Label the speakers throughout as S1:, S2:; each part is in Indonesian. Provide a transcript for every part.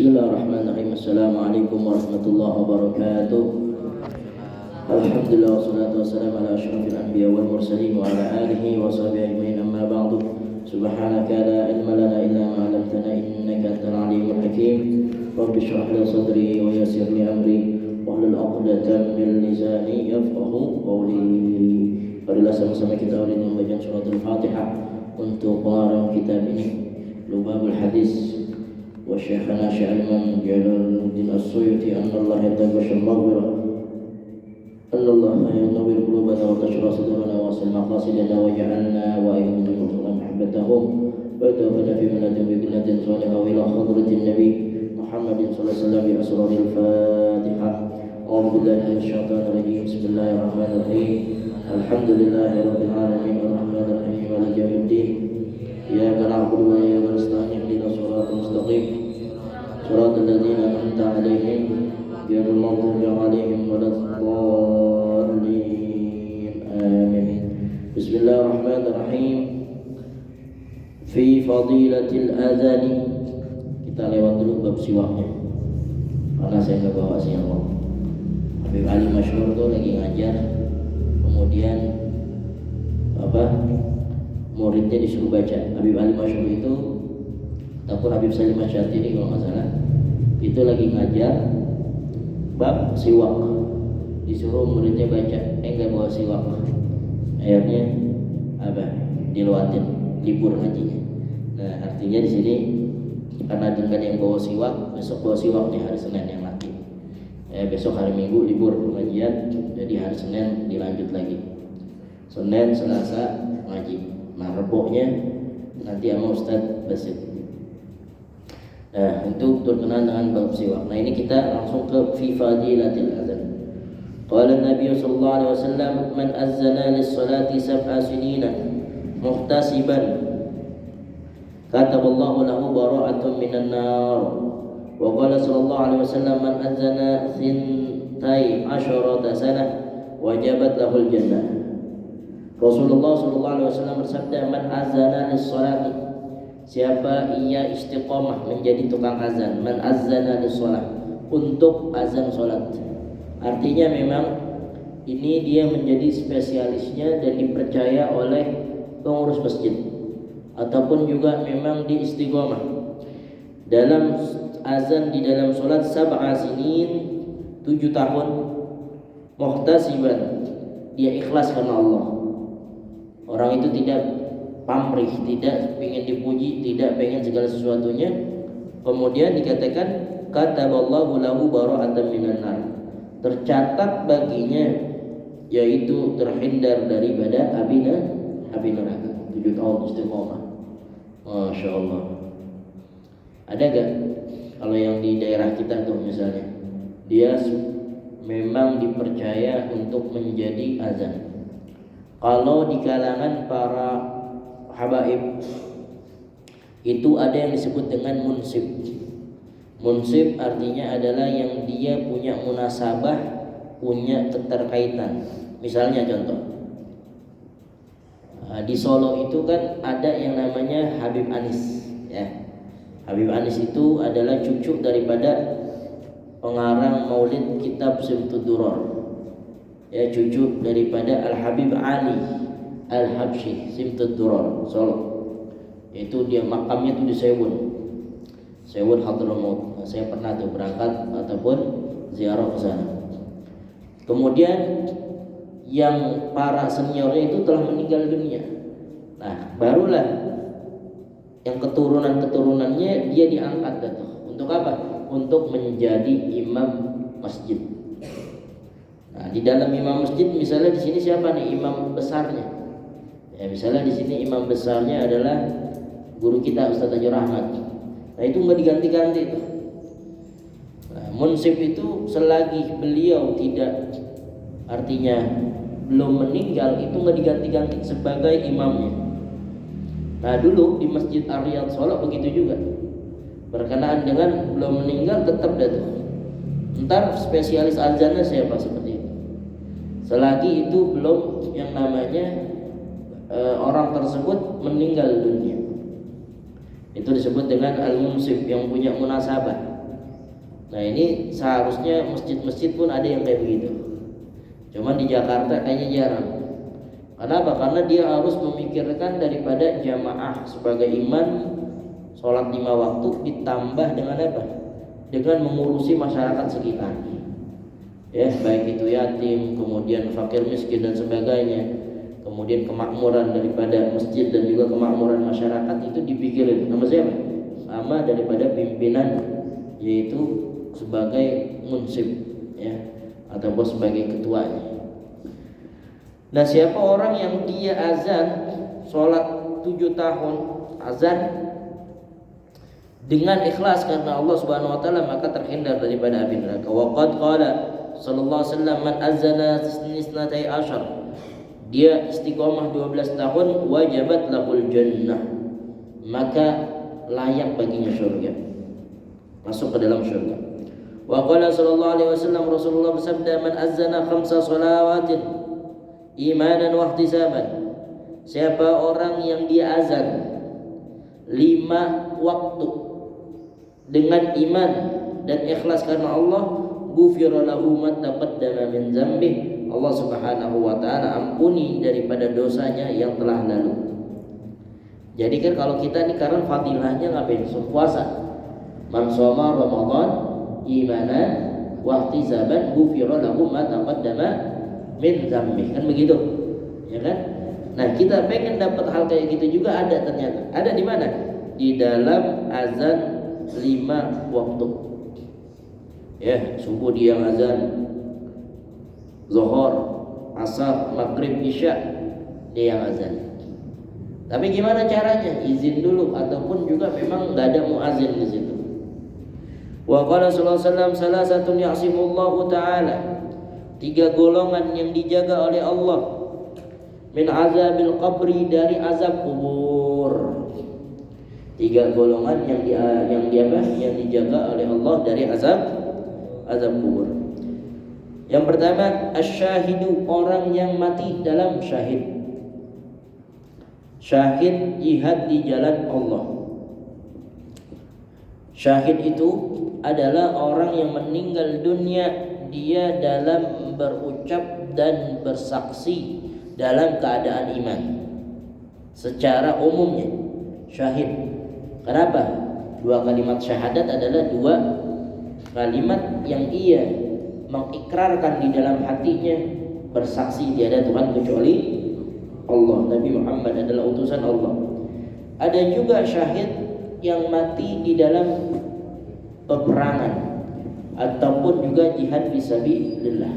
S1: Bismillahirrahmanirrahim. Assalamualaikum warahmatullahi wabarakatuh. Alhamdulillah wassalatu wassalamu ala asyrafil anbiya wal mursalin wa ala alihi wa sahbihi ajmain, amma ba'du. Subhanaka la ilma lana illa ma 'allamtana innaka antal alimul hakim. Rabbi shrah li sadri wa yassir li amri wahlul 'uqdatam min lisani yafqahu qawli. Marilah sama-sama kita awali dengan bacaan surat Al-Fatihah untuk pengarang kitab ini, Lubabul Hadis wa Syekhana Syaiman Jalaluddin As-Suyuti, Allah yataqabbal maghfirah, Allah yanawwir qulubana wa tashrah sudurana wa asil maqasidana wa ja'alna wa ayyuhum mahabbatahum wa tawaffana fi manatin bi kullatin salihah wa ila hadratin nabi Muhammadin sallallahu alaihi wasallam bi asraril Fatihah. A'udzu billahi minasy syaithanir rajim. Bismillahirrahmanirrahim. Alhamdulillahi rabbil alamin arrahmanir rahim maliki yaumiddin. Iyyaka na'budu wa iyyaka nasta'in ihdinas siratal mustaqim siratal ladzina an'amta 'alaihim ghairil maghdubi 'alaihim waladdallin. Amin. Bismillahirrahmanirrahim. Fi fadilatil azani. Kita lewat dulu bab siwaknya karena saya nggak bawa siwak. Habib Ali Masyhur tuh lagi ngajar, kemudian muridnya disuruh baca. Habib Ali Masyhur itu ataupun Habib Salim Asyatiri kalau nggak salah, itu lagi ngajar bab siwak, disuruh muridnya baca, nggak bawa siwak, akhirnya diluatin, libur ngajinya. Nah, artinya di sini karena dengan yang bawa siwak, besok bawa siwak nih hari Senin yang laki. Besok hari Minggu libur pengajian, jadi hari Senin dilanjut lagi. Senin, Selasa ngaji. Nah, reboknya nanti sama Ustadz Basit. Nah, untuk berkenaan dengan bab siwak. Nah, ini kita langsung ke fi fadilatil azan. Qala Nabi sallallahu alaihi wasallam, man azzana lis-salati sab'a sinina muhtasiban kataballahu lahu bara'atun minan nar. Wa qala sallallahu alaihi wasallam, man azzana thintai asyrata sanah wajabat lahul jannah. Rasulullah sallallahu alaihi wasallam bersabda, man azana lis-salati, siapa ia istiqomah menjadi tukang azan, man azana lis-salat, untuk azan salat. Artinya memang ini dia menjadi spesialisnya dan dipercaya oleh pengurus masjid, ataupun juga memang di istiqomah dalam azan di dalam salat sab'a sinin, 7 tahun, muhtasiban, dia ikhlas karena Allah. Orang itu tidak pamrih, tidak ingin dipuji, tidak pengen segala sesuatunya. Kemudian dikatakan kataballahu lahu bara'atan minan nar, tercatat baginya yaitu terhindar daripada api neraka. 7 tahun istiqomah. Masya Allah. Ada gak kalau yang di daerah kita tuh misalnya, dia memang dipercaya untuk menjadi azan. Kalau di kalangan para habaib itu ada yang disebut dengan munsib. Munsib artinya adalah yang dia punya munasabah, punya keterkaitan. Misalnya contoh, di Solo itu kan ada yang namanya Habib Anis, ya. Habib Anis itu adalah cucu daripada pengarang Maulid kitab Simtud Durar, ya, cucu daripada Al-Habib Ali Al-Habsyi Simtud Durar Solo. Itu dia makamnya tuh di Sewun Hadramaut. Saya pernah tuh berangkat ataupun ziarah ke sana. Kemudian yang para seniornya itu telah meninggal dunia. Nah, barulah yang keturunan-keturunannya dia diangkat tuh. Untuk apa? Untuk menjadi imam masjid. Nah, di dalam imam masjid misalnya di sini siapa nih imam besarnya? Ya, misalnya di sini imam besarnya adalah guru kita Ustaz Tajur Rahmat. Nah, itu enggak diganti-ganti itu. Nah, munsib itu selagi beliau tidak, artinya belum meninggal, itu enggak diganti-ganti sebagai imamnya. Nah, dulu di Masjid Ar-Riyadh Solo begitu juga. Berkenaan dengan belum meninggal tetap datang. Ntar spesialis azannya siapa seperti itu. Selagi itu belum yang namanya orang tersebut meninggal dunia. Itu disebut dengan al-munsib, yang punya munasabah. Nah ini seharusnya masjid-masjid pun ada yang kayak begitu. Cuman di Jakarta kayaknya jarang. Kenapa? Karena dia harus memikirkan daripada jamaah sebagai imam sholat 5 waktu ditambah dengan apa? Dengan mengurusi masyarakat sekitar. Ya, baik itu yatim, kemudian fakir miskin dan sebagainya. Kemudian kemakmuran daripada masjid dan juga kemakmuran masyarakat itu dipikirin. Nama siapa? Sama daripada pimpinan, yaitu sebagai munsib, ya, ataupun sebagai ketuanya. Nah, siapa orang yang dia azan sholat 7 tahun azan dengan ikhlas karena Allah Subhanahu wa taala, maka terhindar daripada api neraka. Wa qad qala sallallahu alaihi wasallam, man azana isnatai asyar, dia istiqomah 12 tahun, wajabat lahul jannah, maka layak baginya surga, masuk ke dalam surga. Wa qala sallallahu alaihi wasallam, Rasulullah bersabda, man azana 5 shalawatin imanan wa ihtisaban, siapa orang yang dia azan 5 waktu dengan iman dan ikhlas karena Allah, ghufira lahu ma taqaddama min dzambih, Allah Subhanahu wa taala ampuni daripada dosanya yang telah lalu. Jadi kan kalau kita nih karena fadilahnya ngapain? Puasa. Man shoma Ramadan imanan wa ihtisaban ghufira lahu ma taqaddama min dzambih. Kan begitu. Ya kan? Nah, kita pengen dapat hal kayak gitu juga ada ternyata. Ada di mana? Di dalam azan 5 waktu. Ya, subuh dia azan, zuhur, asar, maghrib, isya dia yang azan. Tapi gimana caranya? Izin dulu ataupun juga memang enggak ada muazin di situ. Wa qala sallallahu alaihi wasallam, salasatun ya'simullahu ta'ala, 3 golongan yang dijaga oleh Allah min azabil qabri, dari azab kubur. 3 golongan yang dijaga oleh Allah dari azab kubur. Yang pertama, asyahidu, orang yang mati dalam syahid. Syahid jihad di jalan Allah. Syahid itu adalah orang yang meninggal dunia dia dalam berucap dan bersaksi dalam keadaan iman. Secara umumnya syahid. Kenapa? 2 kalimat syahadat adalah 2 kalimat yang ia mengikrarkan di dalam hatinya, bersaksi tiada Tuhan kecuali Allah, Nabi Muhammad adalah utusan Allah. Ada juga syahid yang mati di dalam peperangan ataupun juga jihad fisabilillah.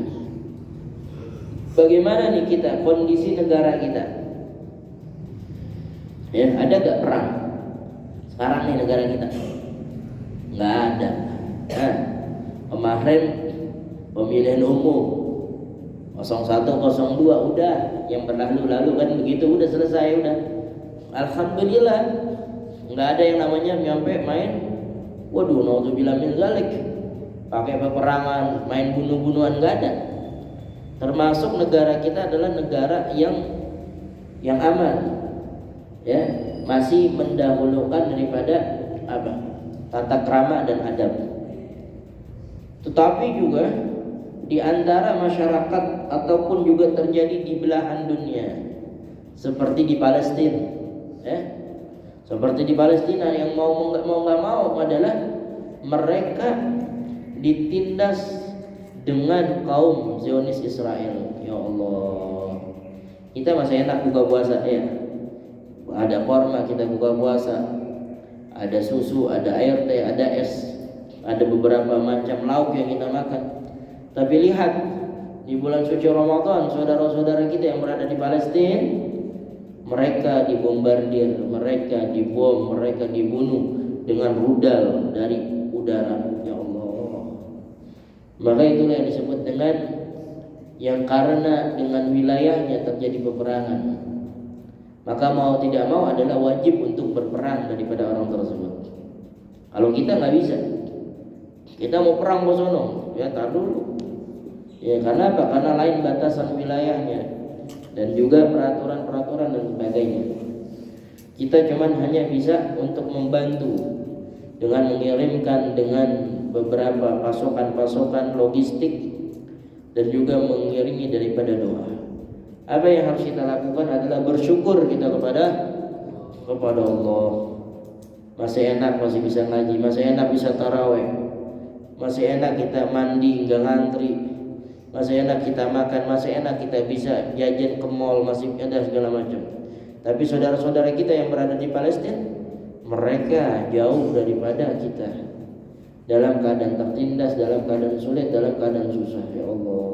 S1: Bagaimana nih kita, kondisi negara kita? Ya, ada gak perang sekarang nih negara kita? Nggak ada. Nah, kemarin pemilihan umum 01, 02 udah, yang berlalu-lalu kan begitu, udah selesai udah. Alhamdulillah, nggak ada yang namanya nyampe main, waduh, naudzubillah min zalik, pakai peperangan, main bunuh-bunuhan, nggak ada. Termasuk negara kita adalah negara yang aman, ya, masih mendahulukan daripada apa? Tata krama dan adab. Tetapi juga di antara masyarakat ataupun juga terjadi di belahan dunia, seperti di Palestina, ya, seperti di Palestina yang mau nggak mau adalah mereka ditindas dengan kaum Zionis Israel. Ya Allah, kita masih enak buka puasa, ya, ada korma kita buka puasa, ada susu, ada air teh, ada es, ada beberapa macam lauk yang kita makan. Tapi lihat di bulan suci Ramadan, saudara-saudara kita yang berada di Palestina, mereka dibombardir, mereka dibom, mereka dibunuh dengan rudal dari udara. Ya Allah. Maka itulah yang disebut dengan yang karena dengan wilayahnya terjadi peperangan. Maka mau tidak mau adalah wajib untuk berperang daripada orang tersebut. Kalau kita nggak bisa, kita mau perang bosono, ya tar dulu. Ya karena apa? Karena lain batasan wilayahnya dan juga peraturan-peraturan dan sebagainya. Kita cuman hanya bisa untuk membantu dengan mengirimkan, dengan beberapa pasokan-pasokan logistik dan juga mengiringi daripada doa. Apa yang harus kita lakukan adalah bersyukur kita kepada Allah. Masih enak masih bisa ngaji, masih enak bisa taraweh, masih enak kita mandi nggak ngantri, masih enak kita makan, masih enak kita bisa jajan ke mall, masih ada segala macam. Tapi saudara-saudara kita yang berada di Palestina, mereka jauh daripada kita, dalam keadaan tertindas, dalam keadaan sulit, dalam keadaan susah. Ya Allah.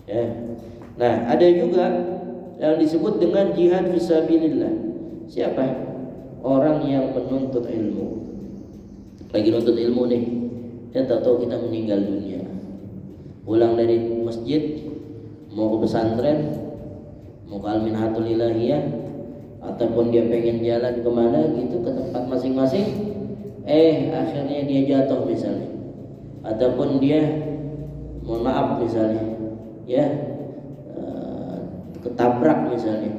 S1: Ya. Nah, ada juga yang disebut dengan jihad fisabilillah. Siapa? Orang yang menuntut ilmu. Lagi nuntut ilmu nih, dia tak tahu kita meninggal dunia. Pulang dari masjid, mau ke pesantren, mau ke Al-Minhatul Ilahiyah, ataupun dia pengen jalan kemana gitu ke tempat masing-masing, akhirnya dia jatuh misalnya, ataupun dia, mohon maaf misalnya, ya ketabrak misalnya,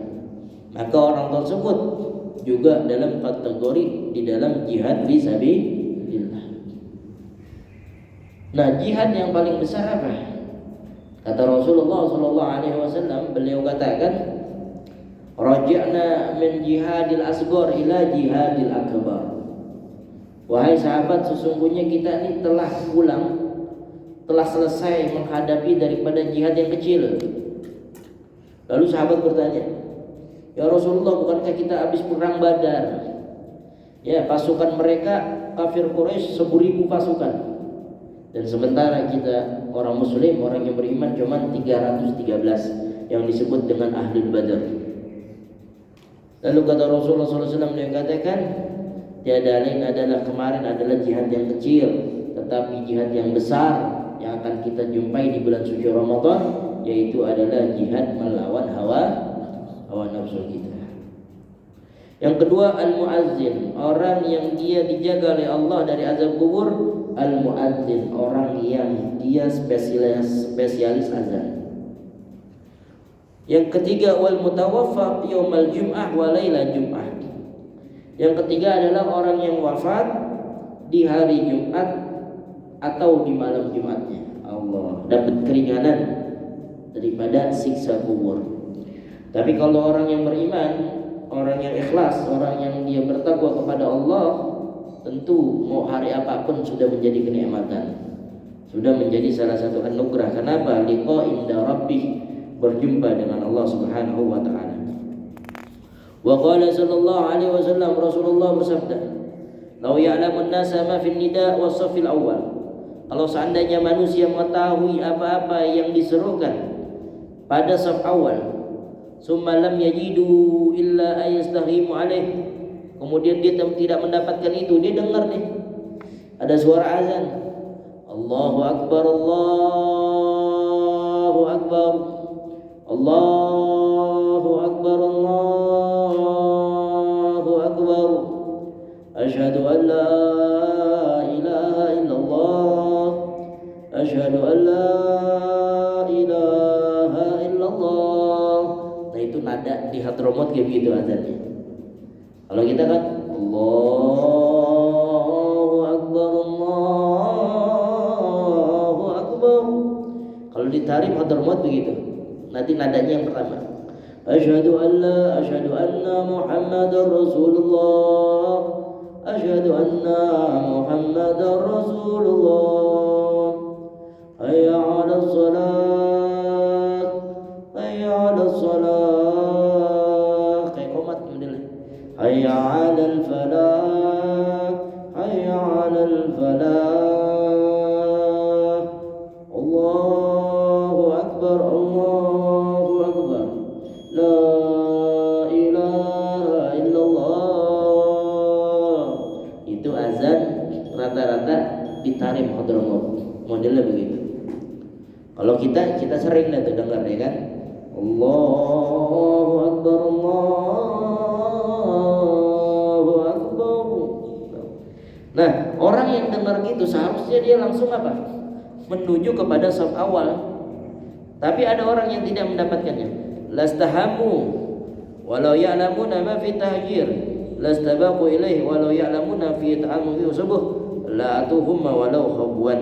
S1: maka orang tersebut juga dalam kategori di dalam jihad fisabilillah. Nah, jihad yang paling besar apa? Kata Rasulullah SAW, beliau katakan, "Raja'na min jihadil asghar ila jihadil akbar." Wahai sahabat, sesungguhnya kita ini telah pulang, telah selesai menghadapi daripada jihad yang kecil. Lalu sahabat bertanya, "Ya Rasulullah, bukankah kita habis perang Badar? Ya, pasukan mereka kafir Quraisy 1000 pasukan. Dan sementara kita orang muslim, orang yang beriman cuma 313 yang disebut dengan Ahlul Badar." Lalu kata Rasulullah SAW, yang katakan, tiada lain adalah kemarin adalah jihad yang kecil, tetapi jihad yang besar yang akan kita jumpai di bulan suci Ramadan, yaitu adalah jihad melawan hawa nafsu kita. Yang kedua, al-muazzin, orang yang dia dijaga oleh Allah dari azab kubur. Al-muazzin, orang yang dia spesialis azan. Yang ketiga, wal mutawaffa yaumal jum'ah wa laila jum'ah. Yang ketiga adalah orang yang wafat di hari Jumat atau di malam Jumatnya. Allah dapat keringanan daripada siksa kubur. Tapi kalau orang yang beriman, orang yang ikhlas, orang yang dia bertakwa kepada Allah, tentu mau hari apapun sudah menjadi kenikmatan, sudah menjadi salah satu anugerah. Kenapa? Liqa inda rabbih, berjumpa dengan Allah Subhanahu wa taala. Wa qala sallallahu alaihi wasallam, Rasulullah bersabda, "Lau ya'lamun nasa ma fil nida' was safil awal." Kalau seandainya manusia mengetahui apa-apa yang diserukan pada saf awal, summa lam yajidu illa ayastahimu alaih, kemudian dia tidak mendapatkan itu, dia dengar nih ada suara azan, Allahu akbar, Allahu akbar, Allahu akbar, Allahu akbar, asyhadu an la ilaha illallah, asyhadu an la ilaha illallah. Nah, itu nada di Hadramaut kayak begitu azannya. Kalau kita kan Allahu akbar, Allahu akbar. Kalau di Tarim Hadramaut begitu. Nanti nadanya yang pertama, asyhadu anna Muhammadar Rasulullah, asyhadu anna Muhammadar Rasulullah, hayya 'alas salat, hayya 'alas salat, kayak komat modelnya, hayya 'alal falah, hayya 'alal falah, Allahu akbar, Allahu akbar, la ilaha illallah. Itu azan rata-rata di Tarim Hadramaut, modelnya begitu. Kalau kita sering tuh dengar ya kan, Allahu akbar, Allahu akbar. Nah, orang yang dengar gitu seharusnya dia langsung apa? Menuju kepada saf awal. Tapi ada orang yang tidak mendapatkannya. Lastahamu walau ya'lamuna ma fi tahjir, lastabaqu ilaihi walau ya'lamuna fi ta'amuhi subuh, la atuhum walau khabwan.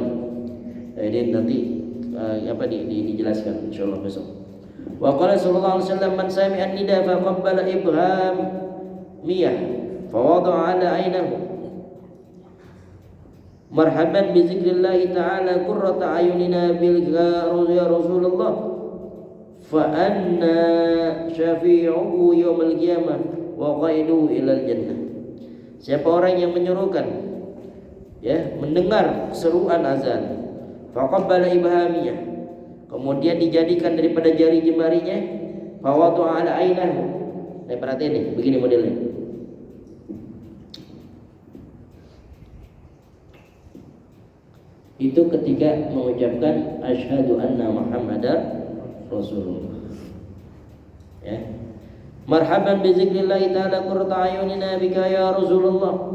S1: Ini nanti dijelaskan insyaallah besok. Wa qala sallallahu alaihi wasallam man sami'a an-nida fa qabbala ibham miyah fa wada'a ala 'ainahu marhaban bi zikrillah ta'ala qurrata ayunina bil ya Rasulullah fa anna syafi'uhu yaumil qiyamah wa qaiduhu ilal jannah. Siapa orang yang menyuruhkan mendengar seruan azan faqabbala ibhamiyah, kemudian dijadikan daripada jari jemarinya fawadu ala ainahu. Perhatiin nih, begini modelnya. Itu ketika mengucapkan asyhadu anna Muhammadar Rasulullah. Marhaban bi zikrillah ta'ala qurrata ayunina bika ya Rasulullah.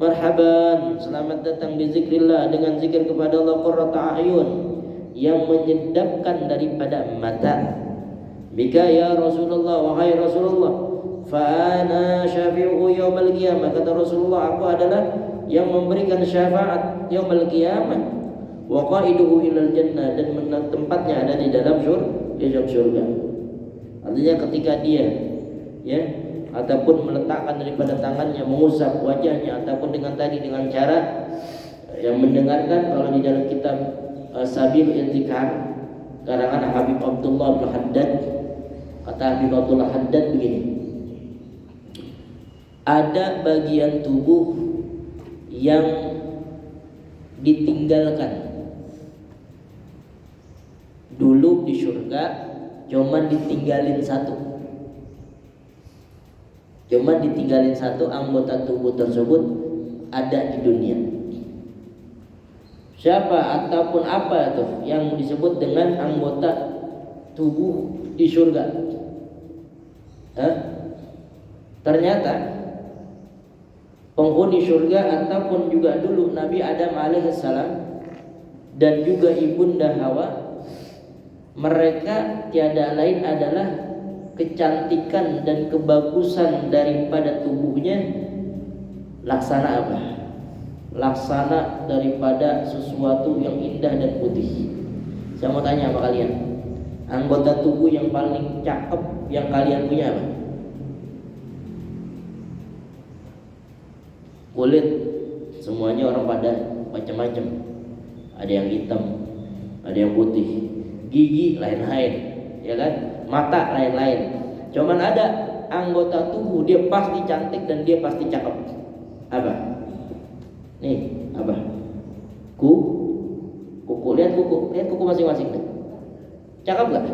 S1: Marhaban, selamat datang bi zikrillah, dengan zikir kepada Allah, qurrata ayun, yang menyedapkan daripada mata. Bika ya Rasulullah, wahai Rasulullah, fa ana syafi'u yaumil qiyamah, kata Rasulullah, aku adalah yang memberikan syafaat yaumil qiyamah, wa qaiduhu ilal jannah, dan tempatnya ada di dalam surga. Artinya ketika dia ataupun meletakkan daripada tangannya, mengusap wajahnya, ataupun dengan cara yang mendengarkan, kalau di dalam kitab Sabil Intikar karangan Habib Abdullah bin Haddad, kata Habib Abdullah Haddad begini, ada bagian tubuh yang ditinggalkan dulu di surga, cuman ditinggalin satu anggota tubuh tersebut ada di dunia. Siapa ataupun apa itu yang disebut dengan anggota tubuh di surga? Ternyata penghuni surga ataupun juga dulu Nabi Adam alaihissalam dan juga ibunda Hawa, mereka tiada lain adalah kecantikan dan kebagusan daripada tubuhnya laksana apa? Laksana daripada sesuatu yang indah dan putih. Saya mau tanya sama kalian, anggota tubuh yang paling cakep yang kalian punya apa? Kulit, semuanya orang pada macam-macam. Ada yang hitam, ada yang putih. Gigi lain-lain, ya kan? Mata lain-lain. Cuman ada anggota tubuh dia pasti cantik dan dia pasti cakep. Apa? Nih, apa? Kuku, lihat kuku masing-masing deh. Cakep gak?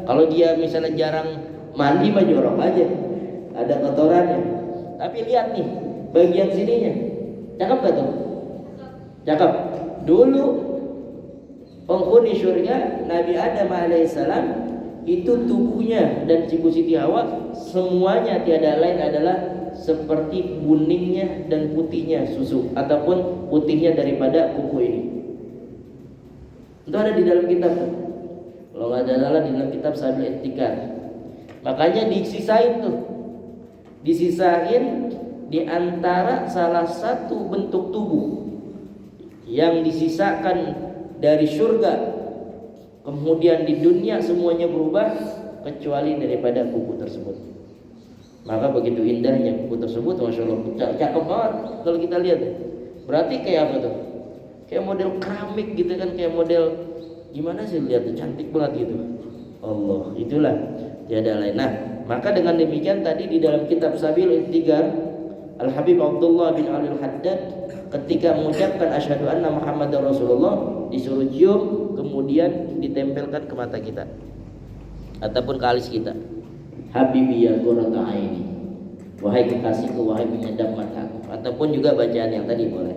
S1: Kalau dia misalnya jarang mandi mah jorok aja, ada kotorannya. Tapi lihat nih, bagian sininya, cakep gak tuh? Cakep. Dulu penghuni surga Nabi Adam alaihissalam itu tubuhnya dan Ibu Siti Hawa semuanya tiada lain adalah seperti kuningnya dan putihnya susu ataupun putihnya daripada kuku ini. Itu ada di dalam kitab. Kalau nggak ada di dalam kitab Sabil Intikar. Makanya disisain di antara salah satu bentuk tubuh yang disisakan dari surga, kemudian di dunia semuanya berubah kecuali daripada kuku tersebut. Maka begitu indahnya kuku tersebut, masya Allah, cakep banget kalau kita lihat. Berarti kayak apa tuh? Kayak model keramik gitu kan, kayak model gimana sih, lihat tuh cantik banget gitu. Allah, itulah tiada lain. Nah, maka dengan demikian tadi di dalam kitab Sabil Intikar, Al Habib Abdullah bin Ali Al-Haddad ketika mengucapkan asyhadu anna Muhammadar Rasulullah disuruh cium, kemudian ditempelkan ke mata kita ataupun ke alis kita. Habibi ya qurrata aini, wahai kekasihku, wahai penyedap mataku. Ataupun juga bacaan yang tadi boleh.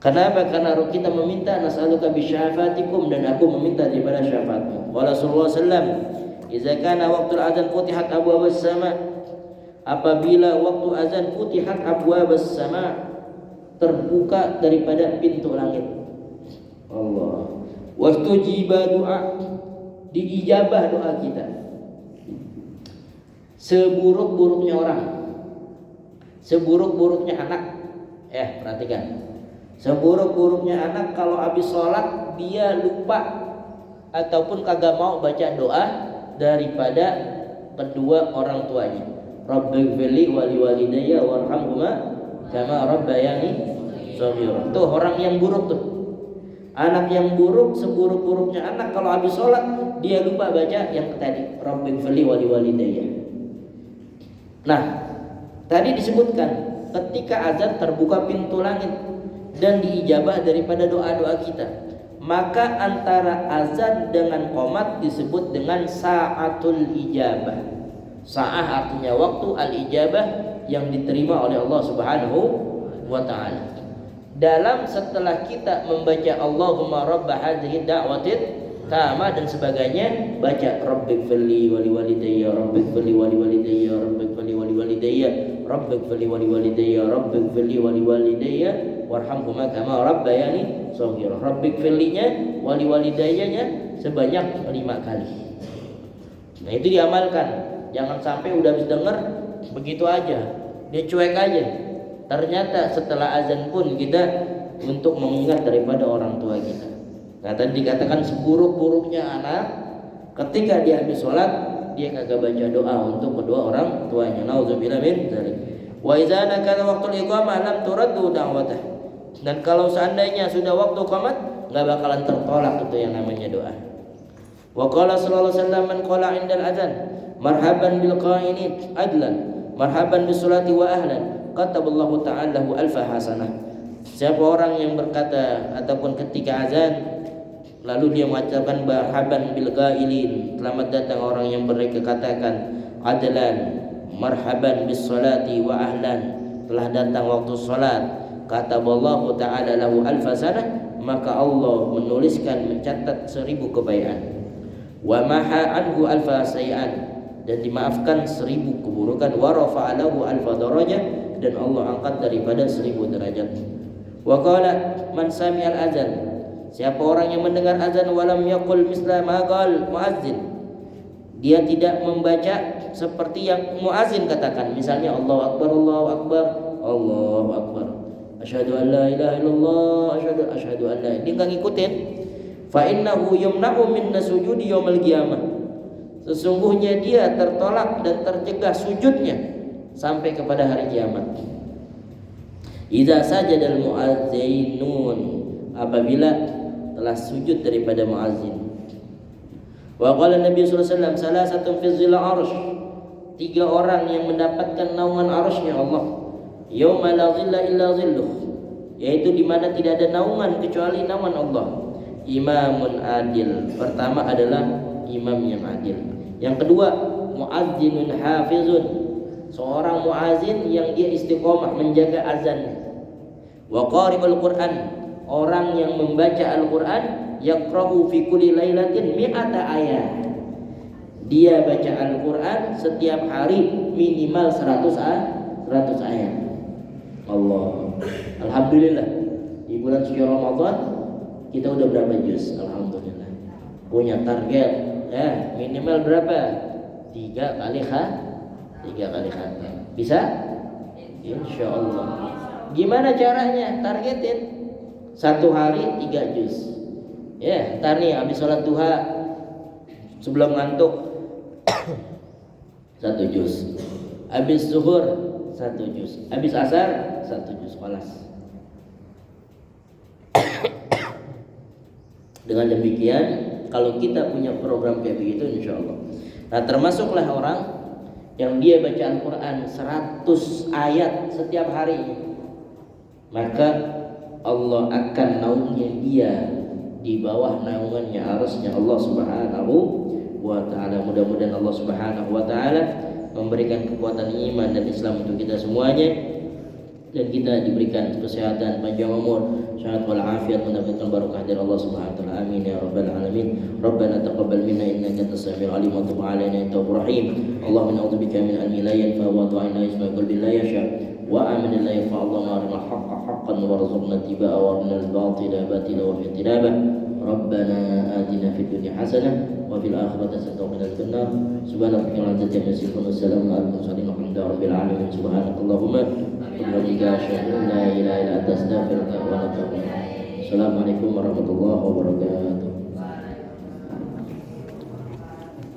S1: Kenapa? Karena kita meminta nas'aluka bisyafatikum, dan aku meminta daripada syafaatmu. Qala sallallahu alaihi wasallam, idza kana waqtul adzan futihat abwaabus sama, apabila waktu azan futihat abwaabus sama, terbuka daripada pintu langit. Allah. Wastujiba doa, diijabah doa kita. Seburuk-buruknya orang, seburuk-buruknya anak, Perhatikan. Seburuk-buruknya anak kalau habis sholat dia lupa ataupun kagak mau baca doa daripada kedua orang tuanya. Rabbighfirli wa liwalidayya warhamhuma kama rabbayani shaghira. Tuh orang yang buruk tuh. Anak yang buruk, seburuk-buruknya anak kalau habis sholat dia lupa baca yang tadi, Rabbighfirli wa liwalidayya. Nah, tadi disebutkan ketika azan terbuka pintu langit dan diijabah daripada doa-doa kita, maka antara azan dengan qomat disebut dengan sa'atul ijabah. Sa'ah artinya waktu, al-ijabah yang diterima oleh Allah Subhanahu wa ta'ala. Dalam setelah kita membaca Allahumma rabba hadhihi da'watit tamah dan sebagainya, baca Rabbighfirli wa liwalidayya, Rabbighfirli wa liwalidayya, Rabbighfirli wa liwalidayya, Rabbighfirli wa liwalidayya, Rabbighfirli wa liwalidayya warhamhuma kama rabbayani shaghira. Rabbighfirlinya wa liwalidayyanya sebanyak 5 kali. Nah, itu diamalkan. Jangan sampai udah habis denger begitu aja, dia cuek aja. Ternyata setelah azan pun kita untuk mengingat daripada orang tua kita. Nah, tadi dikatakan seburuk-buruknya anak ketika dia habis sholat dia kagak baca doa untuk kedua orang tuanya. Nauzubillah min dzalik. Wa idza nakala waqtul iqamah lam turaddu da'watah. Dan kalau seandainya sudah waktu qomat enggak bakalan tertolak itu yang namanya doa. Wa qala sallallahu alaihi wasallam man qala 'indal adzan marhaban bil qa'inin adlan marhaban bis salati wa ahlan kataballahu ta'ala lahu alfa hasanah. Siapa orang yang berkata ataupun ketika azan lalu dia mengucapkan marhaban bil qailin, selamat datang orang yang mereka katakan adlan marhaban bis salati wa ahlan, telah datang waktu salat, kataballahu ta'ala lahu alfa hasanah, maka Allah menuliskan mencatat 1000 kebaikan. Wa maha anhu alfa sayi'an, dan dimaafkan 1000 keburukan. Wa rafa'alahu alfa darajah, dan Allah angkat daripada 1000 derajat. Wa qala man sami'al azan, siapa orang yang mendengar azan walam yaqul misla ma qal muazzin, dia tidak membaca seperti yang muazzin katakan, misalnya Allahu akbar Allahu akbar Allahu akbar, asyhadu an la ilaha illallah asyhadu an la, dia enggak ngikutin, fa innahu yumna'u min sujudi yaumil qiyamah, sesungguhnya dia tertolak dan tercegah sujudnya sampai kepada hari kiamat. Idza sajadal muazzinun, apabila telah sujud daripada muazzin. Wa qala Nabi sallallahu alaihi wasallam salasatun fi zilal arsy, 3 orang yang mendapatkan naungan arsy-Nya Allah, yauma la zilla illa zilluh, yaitu di mana tidak ada naungan kecuali naungan Allah. Imamun adil, pertama adalah imam yang adil. Yang kedua, muazzinun hafizun, seorang muazzin yang dia istiqomah menjaga azannya. Wa qari'ul Qur'an, orang yang membaca Al-Qur'an, yaqra'u fi kulli lailatin mi'ata ayat, dia baca Al-Qur'an setiap hari minimal 100 ayat. Allah, alhamdulillah di bulan suci Ramadan kita udah berapa juz? Alhamdulillah. Punya target minimal berapa? 3 kali khatam. Bisa? Insyaallah. Gimana caranya? Targetin 1 hari 3 juz. Ntar nih habis sholat duha sebelum ngantuk 1 juz. Habis zuhur 1 juz. Habis asar 1 juz. Kelas. Dengan demikian, kalau kita punya program kayak begitu, insyaallah. Nah, termasuklah orang yang dia baca Al-Quran 100 ayat setiap hari, maka Allah akan naungnya dia di bawah naungannya arasnya Allah Subhanahu wa ta'ala. Mudah-mudahan Allah Subhanahu wa ta'ala memberikan kekuatan iman dan Islam untuk kita semuanya, dan kita diberikan kesehatan, panjang umur, sehat wal afiat, mendapatkan barakah dari Allah Subhanahu wa taala. Amin ya rabbal alamin. Rabbana taqabbal minna innaka antas samiul alim wa tub alaina ya tawwabur rahim. Allahumma na'udzubika min ilmin la yanfa wa du'ain la yasma' qalbi la yasha wa amin la yafa. Allahumma arina al-haqqa haqqan warzuqna ittiba'a wa arina al-batila batila wa ijtinaba. Rabbana atina fid dunya hasanah wa fil akhirati hasanah wa qina adzabannar. Subhanaka wa bihamdika, wa salamun alal mursalin walhamdulillahi rabbil alamin. Subhanakallahumma Assalamualaikum warahmatullahi wabarakatuh.